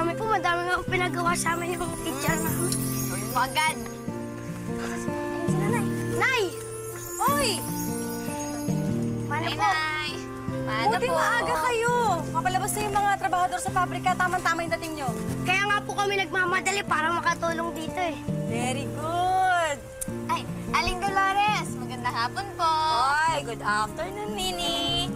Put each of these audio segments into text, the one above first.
Madami nga pinagawa sa amin yung teacher namin. Gawin mo agad. Sila, Nay. Nay! Hoy! Paano Ay, po? Nay. Paano Buti po? maaga kayo. Mapalabas na yung mga trabahador sa pabrika. Tama-tama yung dating nyo. Kaya nga po kami nagmamadali para makatulong dito eh. Very good. Ay, Aling Dolores, magandang hapon po. Ay, good afternoon, Nini.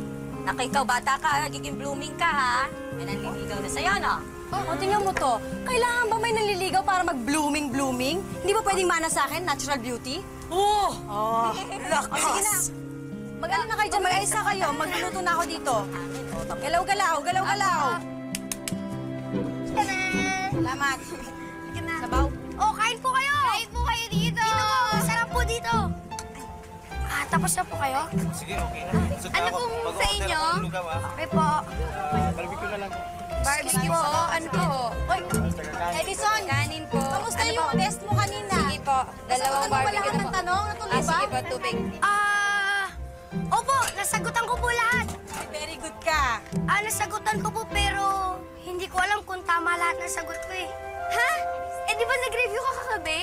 Naku, ikaw bata ka, nagiging blooming ka, ha? May nanliligaw na sa'yo, no? O, tingnan mo to. Kailangan ba may nanliligaw para mag-blooming-blooming? Hindi ba pwedeng mana sa akin, natural beauty? Oo! Oh, lakas! Sige na. Mag-ano na kayo dyan, mag-aisa kayo. Magluluto na ako dito. Galaw-galaw, galaw-galaw. Salamat. Sabaw. Oh, kain po kayo! Kain po kayo dito. Dito po! Masarap po dito! Tapos na po kayo? Sige, okay na. Ano pong sa inyo? Okay po. Barbecue na lang. Barbecue po. Ano po? Oy, Edison, Kanin po. kamusta Ano yung po? test mo kanina? Sige po. Dalawang Nasagutan mo ba barbecue lahat na ng po. tanong? Natuloy ba? Sige po, tubig. Opo, nasagutan ko po lahat. Very good ka. Nasagutan ko po pero hindi ko alam kung tama lahat ng sagot ko eh. Ha? Eh, di ba nag-review ka kagabi?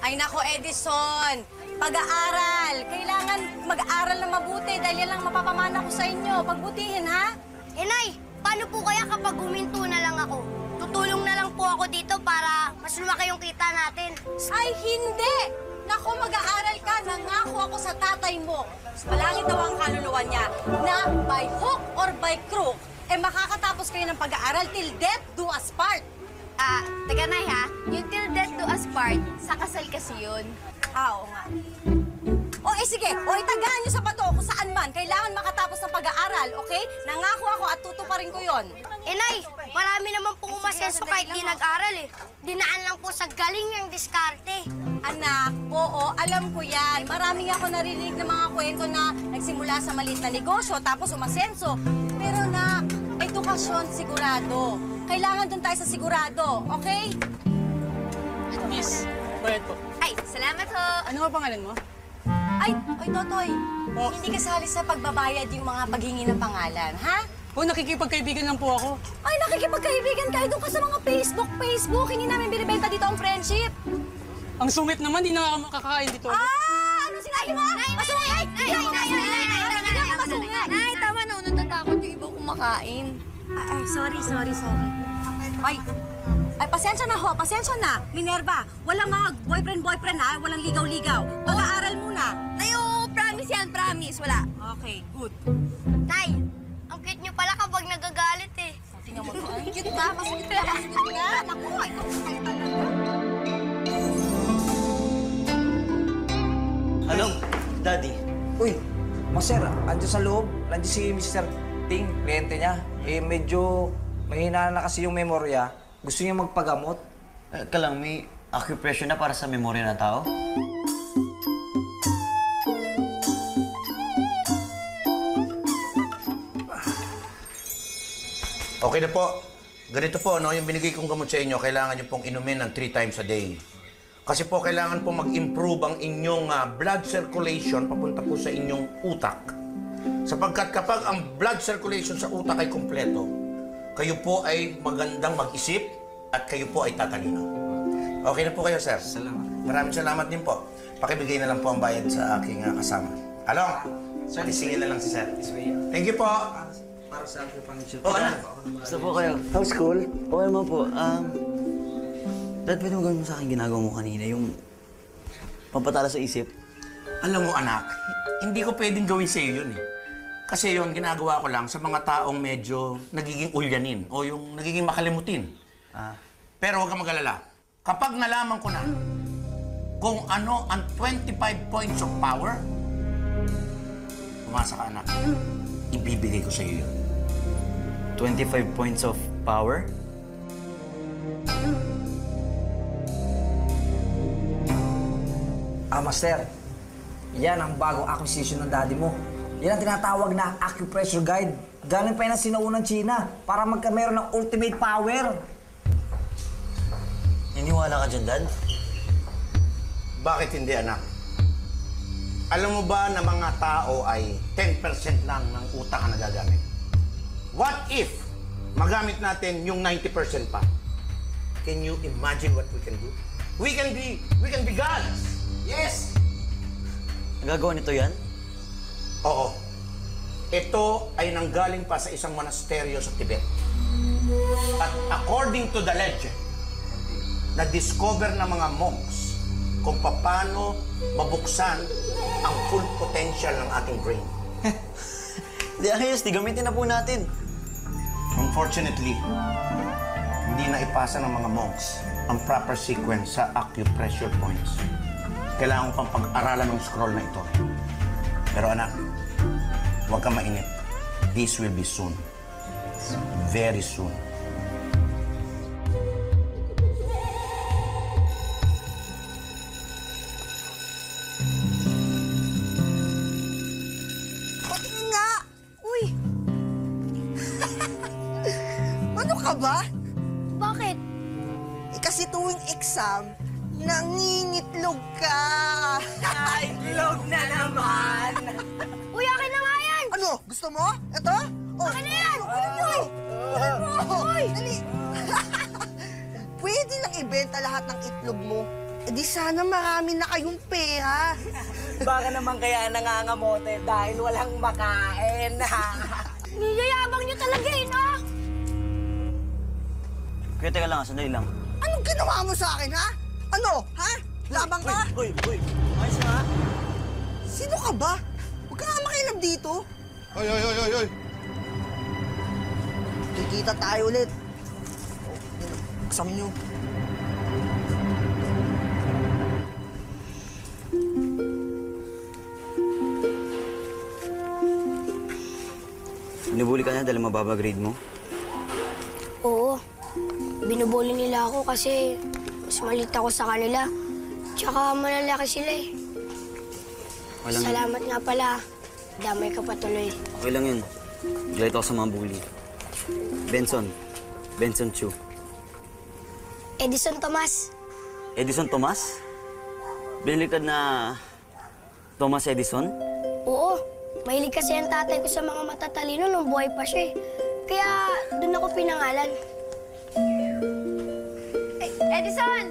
Ay nako, Edison. Pag-aaral. Kailangan mag-aaral na mabuti dahil yan lang mapapamana ko sa inyo. Pagbutihin, ha? Nay, paano po kaya kapag huminto na lang ako? Tutulong na lang po ako dito para mas lumaki yung kita natin. Ay, hindi! Naku, mag-aaral ka. Nangako ako sa tatay mo. Palangit daw ang kaluluwa niya na by hook or by crook, makakatapos kayo ng pag-aaral till death do us part. Taga Nay ha, yung till death do us part, sa kasal kasi yun. Oo nga. O, sige. O, itagaan niyo sa bato kung saan man. Kailangan makatapos ng pag-aaral, okay? Nangako ako at tutuparin ko yon. Nay, marami naman pong umasenso kahit di nag-aral eh. Dinaan lang po sa galing ng diskarte. Anak, oo, alam ko yan. Marami nga ako narinig ng mga kwento na nagsimula sa maliit na negosyo tapos umasenso. Pero na, edukasyon sigurado. Kailangan dun tayo sa sigurado, okay? Miss, bayad po. Ay, salamat ho. Ano nga pangalan mo? Ay, oy, Totoy. Oh. Hindi kasali sa pagbabayad yung mga paghingi ng pangalan, ha? Po, nakikipagkaibigan lang po ako. Ay, nakikipagkaibigan kayo doon ka sa mga Facebook. Hindi namin binibenta dito ang friendship. Ang sungit naman, di na ako makakain dito. Ano sinabi mo? Masungit! Nay, tama na. Natatakot yung iba kumakain. Ay, sorry. Ay, pasensya na ho, pasensya na. Minerva, walang mga boyfriend ha, walang ligaw-ligaw. Pag-aaral muna. Nay, oo, promise yan, promise. Wala. Okay, good. Nay, ang cute niyo pala kapag nagagalit eh. Tingnan mo to. Ay, cute ka, mas cute ka. Naku, ikaw kayo talaga. Hello, Daddy. Uy, Maser, andyan sa loob. Nandiyan si Mr. Ting, kliyente niya. Medyo mahina na kasi yung memorya. Gusto niya magpagamot. Ka lang, may acupressure na para sa memorya ng tao? Okay na po. Ganito po, no, yung binigay kong gamot sa inyo, kailangan nyo pong inumin ng 3 times a day. Kasi po, kailangan po mag-improve ang inyong blood circulation papunta po sa inyong utak. Sapagkat kapag ang blood circulation sa utak ay kumpleto, kayo po ay magandang mag-isip at kayo po ay tatalino. Okay na po kayo, sir? Salamat. Maraming salamat din po. Pakibigay na lang po ang bayad sa aking kasama. Along, patisingin na lang si sir. Thank you po. Para sa akin pang Oh, ano? Basta po kayo. How's school? Okay naman po. Dad, pwede mo gawin mo sa akin ginagawa mo kanina, yung pampatala sa isip. Alam mo, anak, hindi ko pwedeng gawin sa'yo yun eh. Kasi yun, ginagawa ko lang sa mga taong medyo nagiging ulyanin o yung nagiging makalimutin. Pero huwag kang mag-alala. Kapag nalaman ko na kung ano ang 25 points of power, umasa ka, anak. Ibibigay ko sa'yo yun. 25 points of power? Master, yan ang bagong acquisition ng daddy mo. Yan ang tinatawag na acupressure guide. Galing pa yan ng sinaunang China para magkameron ng ultimate power. Niniwala ka dyan, Dad? Bakit hindi, anak? Alam mo ba na mga tao ay 10% lang ng utak ang nagagamit? What if magamit natin yung 90% pa. Can you imagine what we can do? We can be gods! Yes! Nagagawa nito yan? Oo. Ito ay nanggaling pa sa isang monasteryo sa Tibet. At according to the legend, na-discover ng mga monks kung paano mabuksan ang full potential ng ating brain. Di ayos, di gamitin na po natin. Unfortunately, hindi na ipasa ng mga monks ang proper sequence sa acupressure points. Kailangan ko pang pag-aralan ng scroll na ito. Pero anak, huwag kang mainip. This will be soon. Very soon. Patingin nga! Uy! Ano ka ba? Bakit? Kasi tuwing exam, nangingitlog ka. Ay, itlog na naman. Uy, akin na nga yan! Ano? Gusto mo? Ito? Oh. Akin na yan! Kunin mo! Kunin mo! Dali! Pwede lang ibenta lahat ng itlog mo. E di sana marami na kayong pera. Baka naman kaya nangangamote dahil walang makain. Niyayabang niyo talaga eh, no? Kuya, teka lang, sandali lang. Anong ginawa mo sa akin, ha? Ano? Ha? Labang ka? Uy! Ayos nga. Sino ka ba? Huwag ka nga makialam dito. Hoy! Kikita tayo ulit. Exam nyo. Binubuli ka na dahil mababa grade mo? Oo. Binubuli nila ako kasi mas maliit ako sa kanila. Tsaka malalaki sila eh. Walang... Salamat nga pala. Damay ka patuloy. Okay lang yun. Galit ako sa mga bully. Benson Chu. Edison Tomas. Edison Tomas? Biniligtad na Thomas Edison? Oo. Mahilig kasi ang tatay ko sa mga matatalino nung buhay pa siya eh. Kaya doon ako pinangalan. Edison!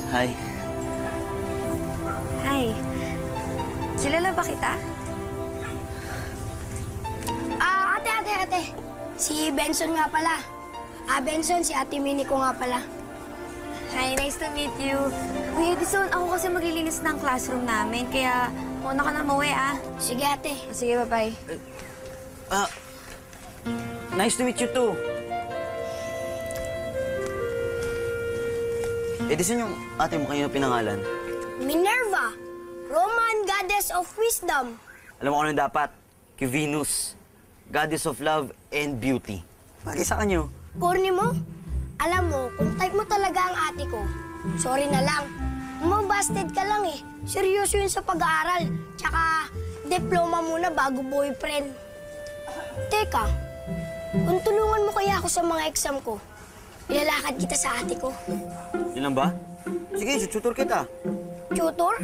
Hi. Hi. Kilala ba kita? Ate. Si Benson nga pala. Benson, si Ate Minnie ko nga pala. Hi, nice to meet you. Uy, Edison, ako kasi maglilinis ng classroom namin, kaya muna ka na mauwi, ah. Sige, ate. Sige, bye-bye. Nice to meet you too. Edison yung ate mo kanina pinangalan. Minerva, Roman goddess of wisdom. Alam mo kung ano dapat? Kay Venus, goddess of love and beauty. Bagay sa kanyo. Corny mo? Alam mo, kung type mo talaga ang ate ko, sorry na lang. Mabasted ka lang eh. Seryoso yun sa pag-aaral. Tsaka, diploma muna bago boyfriend. Teka, kung tulungan mo kaya ako sa mga exam ko, ilalakad kita sa ate ko. Yun lang ba? Sige, tutor kita. Tutor?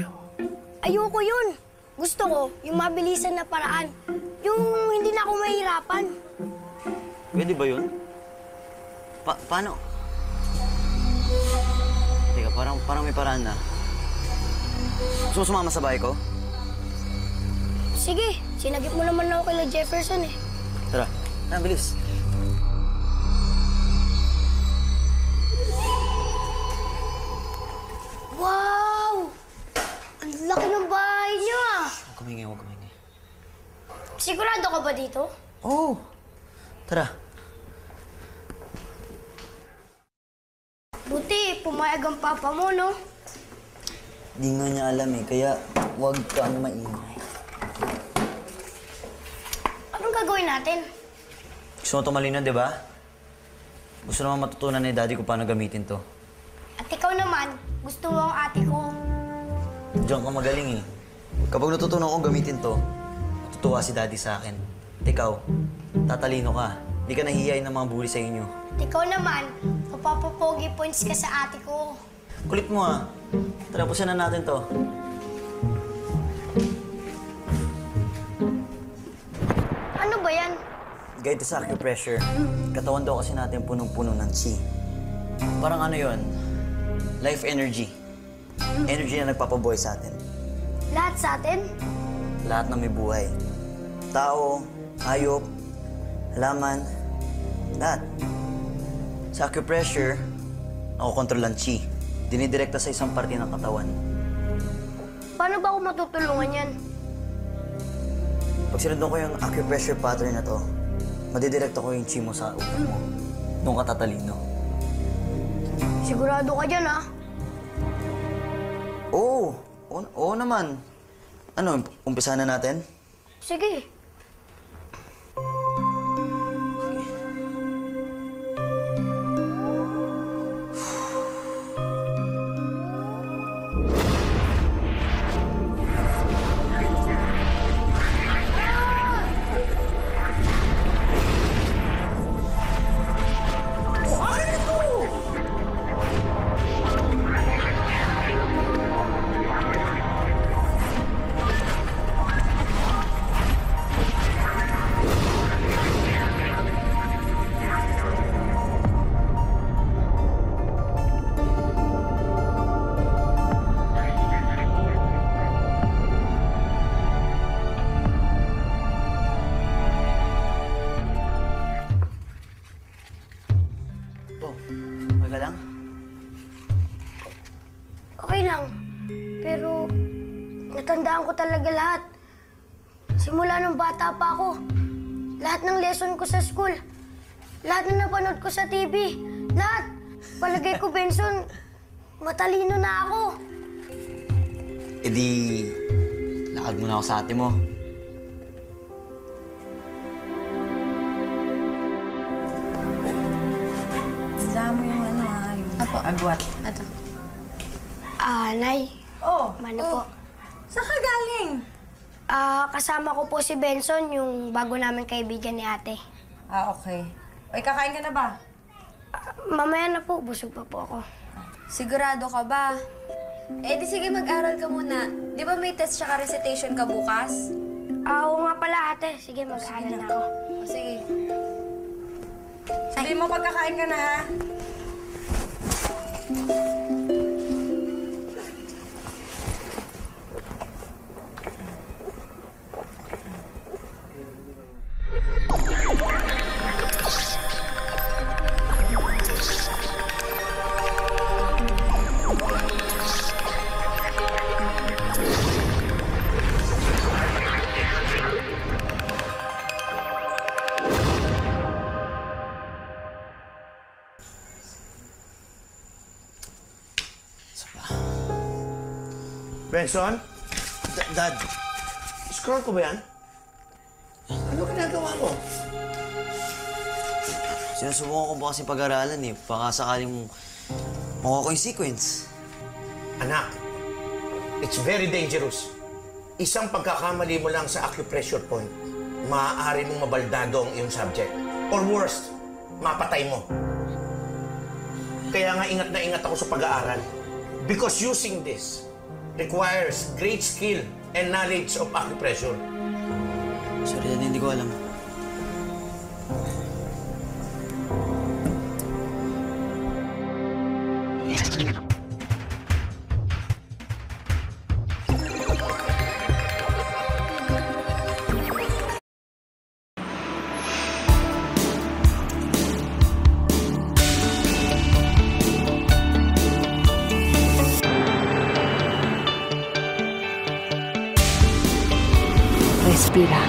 Ayoko yun. Gusto ko, yung mabilisan na paraan. Yung hindi na ako mahirapan. Pwede ba yun? Paano? Teka, parang may paraan na. Gusto mo sumama sa bahay ko? sige. Sinagip mo naman ako kay Jefferson eh. Tara. Bilis. Wow! Ang laki ng bahay niyo ah. Huwag kumingay, huwag kumingay. Sigurado ka ba dito? Oo. Tara. Buti, pumayag ang papa mo, no? Di nga niya alam eh, kaya huwag kang maingay. Anong gagawin natin? Gusto mo tumalino, di ba? Gusto naman matutunan ni Daddy kung paano gamitin to. At ikaw naman, gusto mo ang ate ko. Diyan ka magaling eh. Kapag natutunan ko gamitin to, matutuwa si Daddy sa akin. At ikaw, tatalino ka. Hindi ka nahihiyain ng mga bully sa inyo. At ikaw naman, mapapapogi points ka sa ate ko. Kulit mo ah. Tara, pusin na natin to. Ano ba yan? Guide to sa acupressure. Katawan daw kasi natin punong-puno ng chi. Parang ano yon? Life energy. Energy na nagpapabuhay sa atin. Lahat sa atin? Lahat na may buhay. Tao, hayop, halaman, lahat. Sa acupressure, nakokontrol ang chi. Dinidirekta sa isang parte ng katawan. Paano ba ako matutulungan yan? Pag sinundan ko yung acupressure pattern na to, madidirekta ko yung chi mo sa utak mo. Doon ka tatalino. Sigurado ka dyan, ah. Oo. Oo naman. Ano, umpisa na natin? Sige. Okay ka lang? Okay lang. Pero, natandaan ko talaga lahat. Simula nung bata pa ako. Lahat ng lesson ko sa school. Lahat na napanood ko sa TV. Lahat. Palagay ko, Benson, matalino na ako. E di, lakad mo na ako sa ate mo. Isama mo yung ano yung agwat. Ato. Nay. Oh, Mano po. Saan ka galing? Kasama ko po si Benson, yung bago namin kaibigan ni ate. Okay. Oy, kakain ka na ba? Mamaya na po, busog pa po ako. Sigurado ka ba? Eh di sige, mag-aral ka muna. Di ba may test tsaka recitation ka bukas? Oo nga pala ate, sige mag-aaral na ako. O, sige. Sabihin mo pagkakain ka na, ha? Benson, Dad, scroll ko ba yan? Ano ginagawa mo? sinusubukan ko ba kasi pag-aralan eh. Baka sakaling makuha ko yung sequence. Anak, it's very dangerous. Isang pagkakamali mo lang sa acupressure point, maaari mong mabaldado ang iyong subject. Or worst, mapatay mo. Kaya nga ingat na ingat ako sa pag-aaral. Because using this requires great skill and knowledge of acupressure. Sorry, Dad, hindi ko alam. Espira.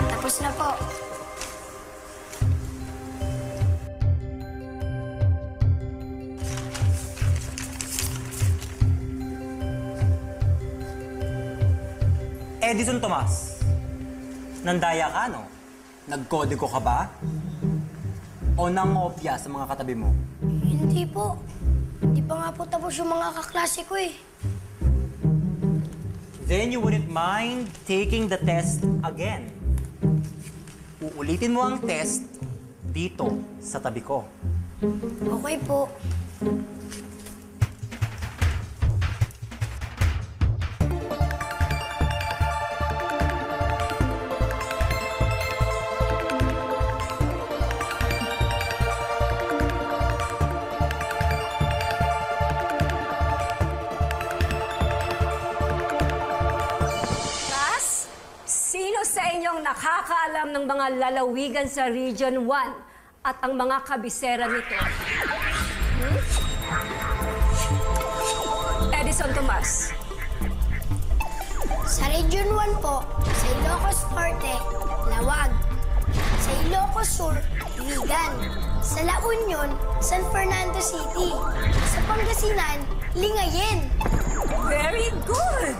Tapos na po. Edison Tomas, nandaya ka, no? Nagkodiko ka ba? O nangopya sa mga katabi mo? Hindi po. Hindi pa nga po tapos yung mga kaklase ko eh. Then you wouldn't mind taking the test again. Uulitin mo ang test dito sa tabi ko. Okay po. Class, sino sa inyong nakakaalam ng mga lalawigan sa Region 1 at ang mga kabisera nito? Edison Tomas. Sa Region 1 po, sa Ilocos Norte, Lawag. Sa Ilocos Sur, Vigan. Sa La Union, San Fernando City. Sa Pangasinan, Lingayen. Very good!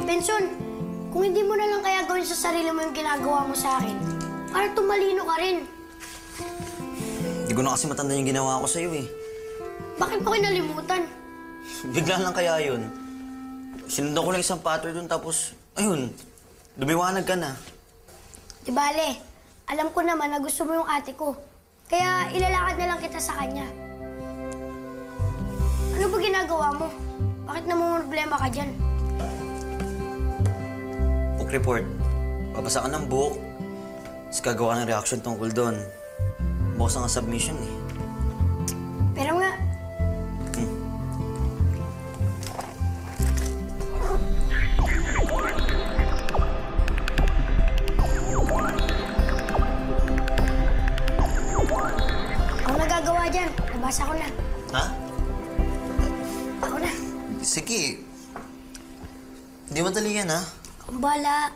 Benson, kung hindi mo na lang kaya gawin sa sarili mo yung ginagawa mo sa akin, para tumalino ka rin. Hindi ko na kasi matanda yung ginawa ko sa'yo eh. Bakit mo kinalimutan? Bigla lang kaya yun. Sinundan ko lang isang pattern dun tapos, ayun, lumiwanag ka na. Di bale, alam ko naman na gusto mo yung ate ko. Kaya ilalakad na lang kita sa kanya. Ano ba ginagawa mo? Bakit namumroblema ka dyan? Book report. Babasa ka ng book. Tapos gagawa ka ng reaction tungkol doon. Bukas ang submission eh. Pero nga, ang nagagawa dyan, nabasa ko na. Ha? Ako na. Sige. Hindi madali yan ha. Ang bala.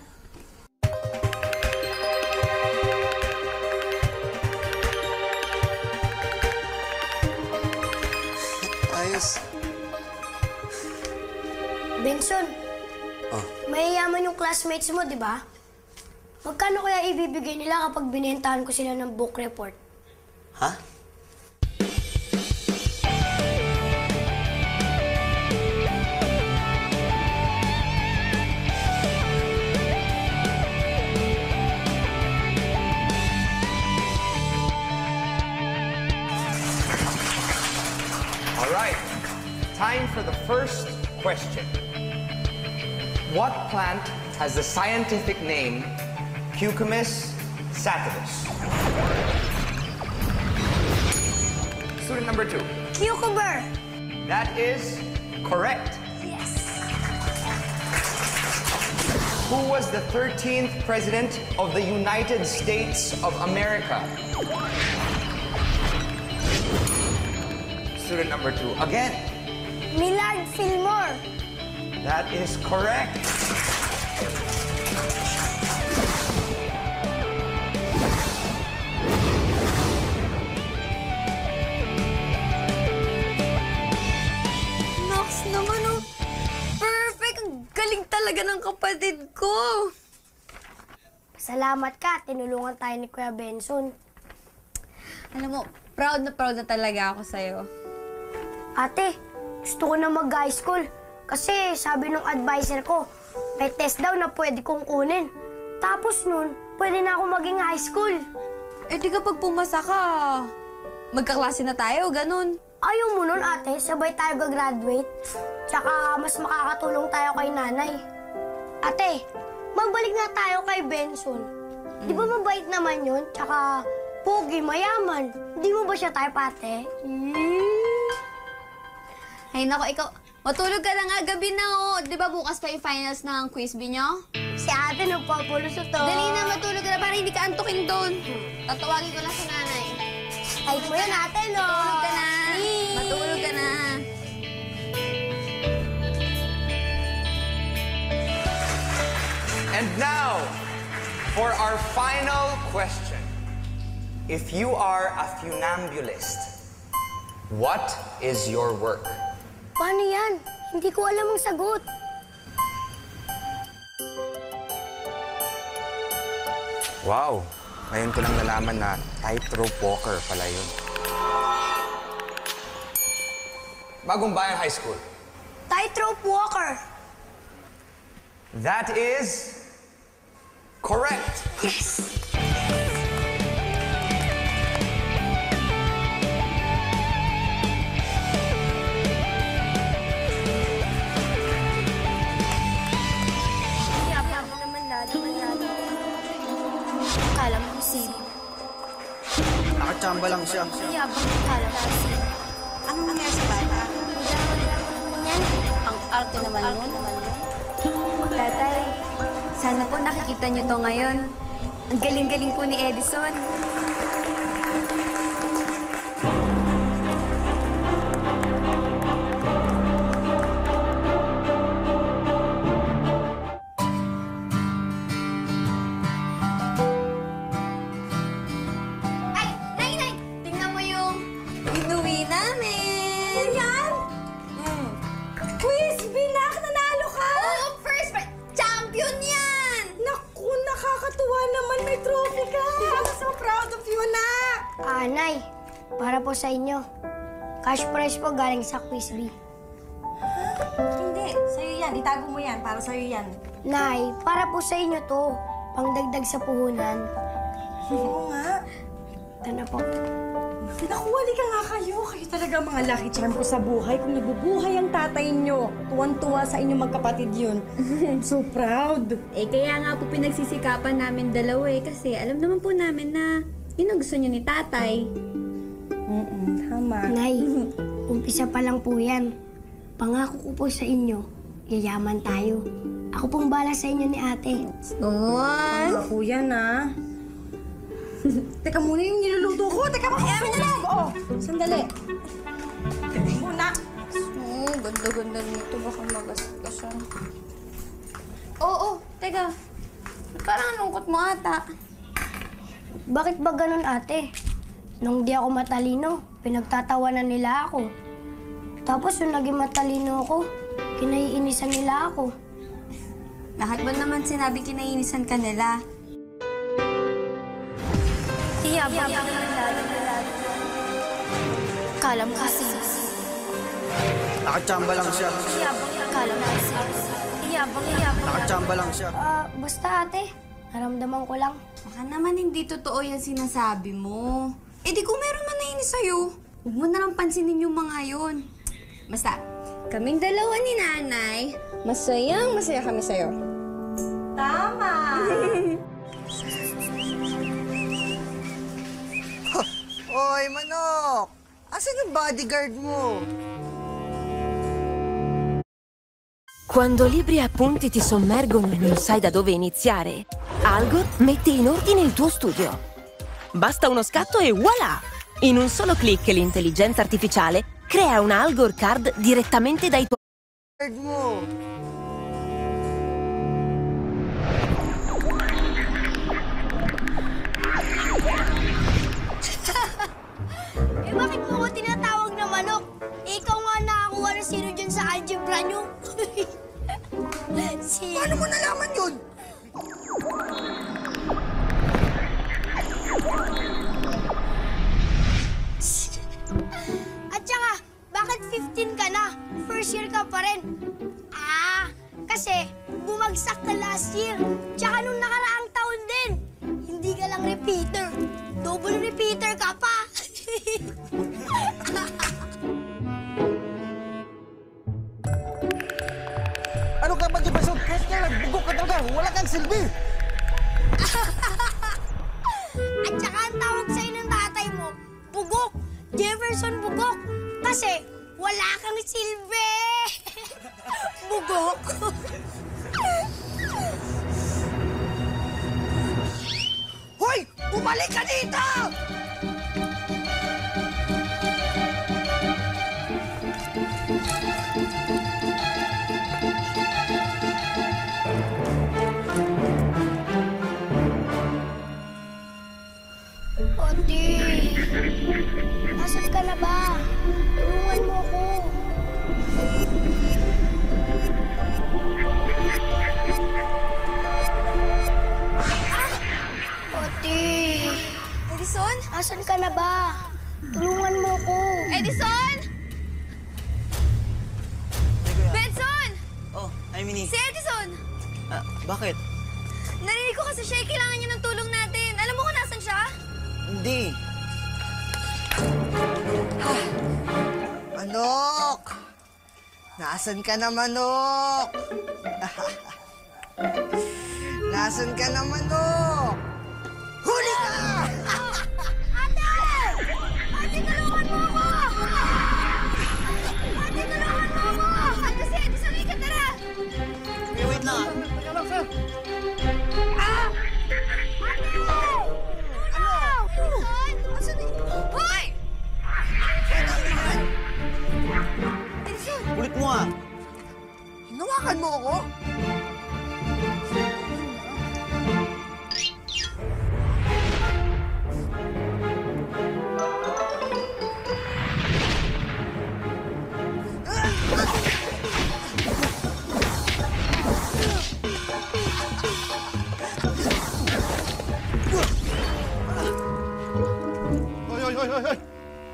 Ayos. Benson, Oh. mayayaman yung classmates mo, di ba? Magkano kaya ibibigay nila kapag binentahan ko sila ng book report? Ha? All right, time for the first question. What plant has the scientific name Cucumis sativus? Student number 2. Cucumber! That is correct. Yes! Who was the 13th president of the United States of America? Student number 2. Again, Millard Fillmore! that is correct. Nox naman, oh. Perfect! Ang galing talaga ng kapatid ko. Salamat ka, tinulungan tayo ni Kuya Benson. Alam mo, proud na talaga ako sa'yo. Ate, gusto ko na mag-high school. Kasi sabi ng advisor ko, May test daw na pwede kong kunin. Tapos nun, pwede na ako maging high school. Eh di kapag pumasa ka, magkaklase na tayo, ganun. Ayaw mo nun, ate, sabay tayo gagraduate. Tsaka mas makakatulong tayo kay nanay. Ate, magbalik nga tayo kay Benson. Di ba mabait naman yun? Tsaka pogi, mayaman. Di mo ba siya type, ate? Ay nako, ikaw, matulog ka na nga, gabi na oh. Di ba bukas pa yung finals ng quiz bee nyo? Si ate nagpapulusot to. Dali na, matulog ka na para hindi ka antukin doon. Tatawagin ko lang si nanay. Type mo yun, ate, no? Matulog ka na. Matulog ka na. And now, for our final question. If you are a funambulist, what is your work? Paano yan? Hindi ko alam ang sagot. Wow, ngayon ko lang nalaman na tightrope walker pala yun. Bagong Bayan High School. Tightrope walker. That is correct. Yes! Kala mo si... Nakachamba lang siya. Yabang kala mo si... Ano nangyari sa bata? Yan. Ang arte naman nun. Tatay, sana po nakikita niyo to ngayon. Ang galing-galing po ni Edison. Ay, Nay! Tingnan mo yung inuwi namin! Yan! Quiz bee na! Nanalo ka! Oo, first prize! Champion yan! Naku, nakakatuwa naman. May trophy ka. I'm so proud of you, anak. Nay, para po sa inyo. Cash prize po galing sa quiz bee. Hindi, sa'yo yan. Itago mo yan. Para sa'yo yan. Nay, para po sa inyo to. Pangdagdag sa puhunan. Oo nga. Ito na po. Nakuwali ka nga kayo. Kayo talaga mga lucky charm ko sa buhay. Kung nabubuhay ang tatay nyo, tuwan-tuwa sa inyong magkapatid yun. I'm so proud. Eh, kaya nga po pinagsisikapan namin dalawa eh. Kasi alam naman po namin na yun ang gusto niyo ni tatay. Tama. Nay, umpisa pa lang po yan. Pangako ko po sa inyo, yayaman tayo. Ako pong bala sa inyo ni ate. Ako yan, ah. Teka muna yung niluluto ko. Teka muna. Oo, sandali. Muna. Ganda-ganda nito. Baka magastasan. Oo, teka. Parang ang lungkot mo ata. Bakit ba ganun, ate? Nung di ako matalino, pinagtatawanan nila ako. Tapos nung naging matalino ako, kinaiinisan nila ako. Lahat ba naman sinabi kinaiinisan ka nila? Iyabang kala mo kasi. Nakachamba lang siya. Iyabang kala mo kasi. Iyabang. Nakachamba lang siya. Basta ate, naramdaman ko lang. Baka naman hindi totoo yan sinasabi mo. Eh di kung meron man nainis sa'yo, huwag mo na lang pansinin yung mga yun. Basta, kaming dalawa ni nanay, masaya kami sa'yo. Tama. Oy, manok! Asan yung bodyguard mo? Quando libri e appunti ti sommergono e non sai da dove iniziare, Algor mette in ordine il tuo studio. Basta uno scatto e voilà! In un solo clic l'intelligenza artificiale crea una Algor card direttamente dai tuoi... Eh bakit mo ko tinatawag na manok? Ikaw nga nakakuha na sino dyan sa algebra nyo. Paano mo nalaman yun? At saka, bakit 15 ka na? First year ka pa rin. Kasi bumagsak ka last year. Tsaka nung nakaraang taon din. Hindi ka lang repeater. Double repeater ka pa. Ano ka ba, Jefferson? Kahit ka nagbugok ka talaga, wala kang silbi. At saka ang tawag sa'yo ng tatay mo, Bugok. Jefferson Bugok. Kasi wala kang silbi. Bugok. Hoy! Bumalik ka dito! Ate, asan ka na ba? Tulungan mo ako. Ate, Edison? asan ka na ba? Tulungan mo ako. Edison! Benson! Oh, hi, Minnie. Si Edison! Bakit? Narinig ko kasi siya, kailangan niya ng tulong natin. Alam mo kung nasan siya? Hindi. Manok! Nasaan ka na, Manok? Nasaan ka na, Manok? Huli ka! Ate! Ate, tulungan mo ako! Ate, tulungan mo ako! Ate, si Edison, ika, tara! Okay, wait lang. Hoy! Kulit mo ah. Hinawakan mo ako? Hoy!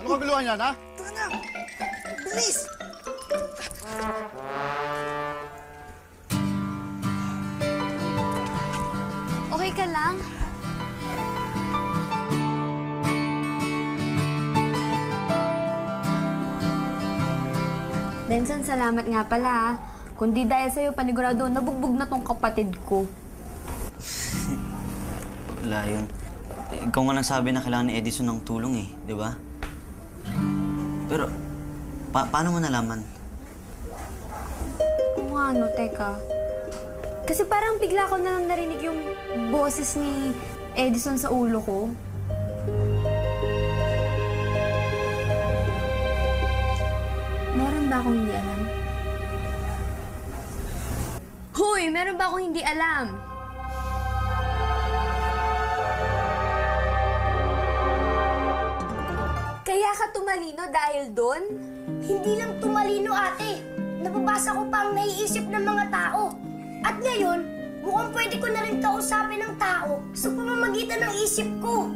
Ano kaguluhan yan, ha? Tara na! Bilis! Okay ka lang? Benson, salamat nga pala. Kundi dahil sa'yo, panigurado, nabugbog na tong kapatid ko. Wala yun. Ikaw nga nagsabi na kailangan ni Edison ng tulong eh, di ba? Pero, paano mo nalaman? Oo nga, no, teka. Kasi parang bigla ko na lang narinig yung boses ni Edison sa ulo ko. Meron ba akong hindi alam? Hoy! Meron ba akong hindi alam? Kaya ka tumalino dahil doon? Hindi lang tumalino, ate. Nababasa ko pa ang naiisip ng mga tao. At ngayon, mukhang pwede ko na rin kausapin ng tao sa pamamagitan ng isip ko.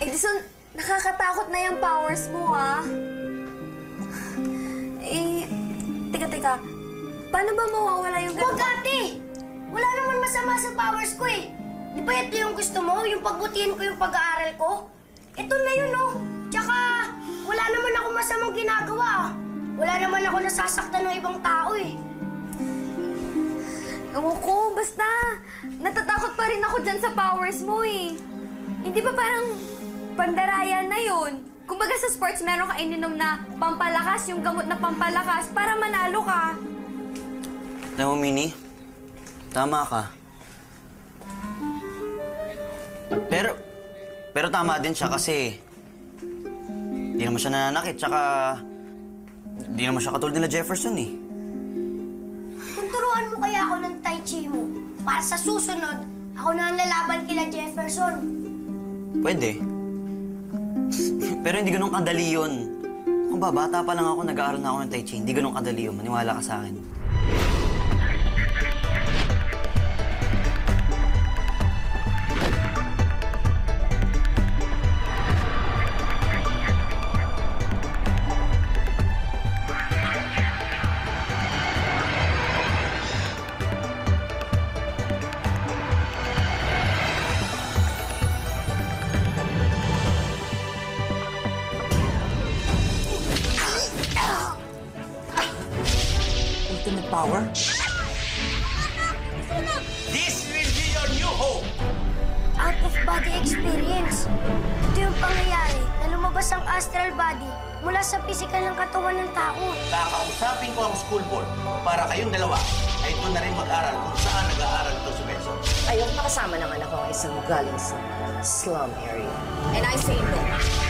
Edison, nakakatakot na yung powers mo, ah. Teka. Paano ba mawawala yung Huwag, ate! Wala naman masama sa powers ko eh. Di ba ito yung gusto mo? Yung pagbutihin ko yung pag-aaral ko? Ito na yun, oh. Tsaka, wala naman ako masamang ginagawa. Wala naman ako nasasaktan ng ibang tao eh. Ewan ko, basta natatakot pa rin ako dyan sa powers mo eh. Hindi ba parang pandarayan na yun? Kumbaga sa sports, meron ka ininom na pampalakas, yung gamot na pampalakas, para manalo ka. Alam mo, Minnie, tama ka. Pero tama din siya kasi di naman siya nananakit, tsaka di naman siya katulad nila Jefferson eh. Turuan mo kaya ako ng Tai Chi mo para sa susunod, ako na ang lalaban kila Jefferson. Pwede. Pero hindi ganun kadali yun. Kung ba, bata pa lang ako, nag-aaral na ako ng Tai Chi. Hindi ganun kadali yun. Maniwala ka sa akin. ultimate power? This will be your new home! Out-of-body experience. Ito yung pangyayari na lumabas ang astral body mula sa physical ng katawan ng tao. Kakausapin ko ang school board para kayong dalawa ay doon na rin mag-aral kung saan nag-aaral ito si Benson. Ayoko makasama ng anak ko ang isang galing sa slum area. And I say no.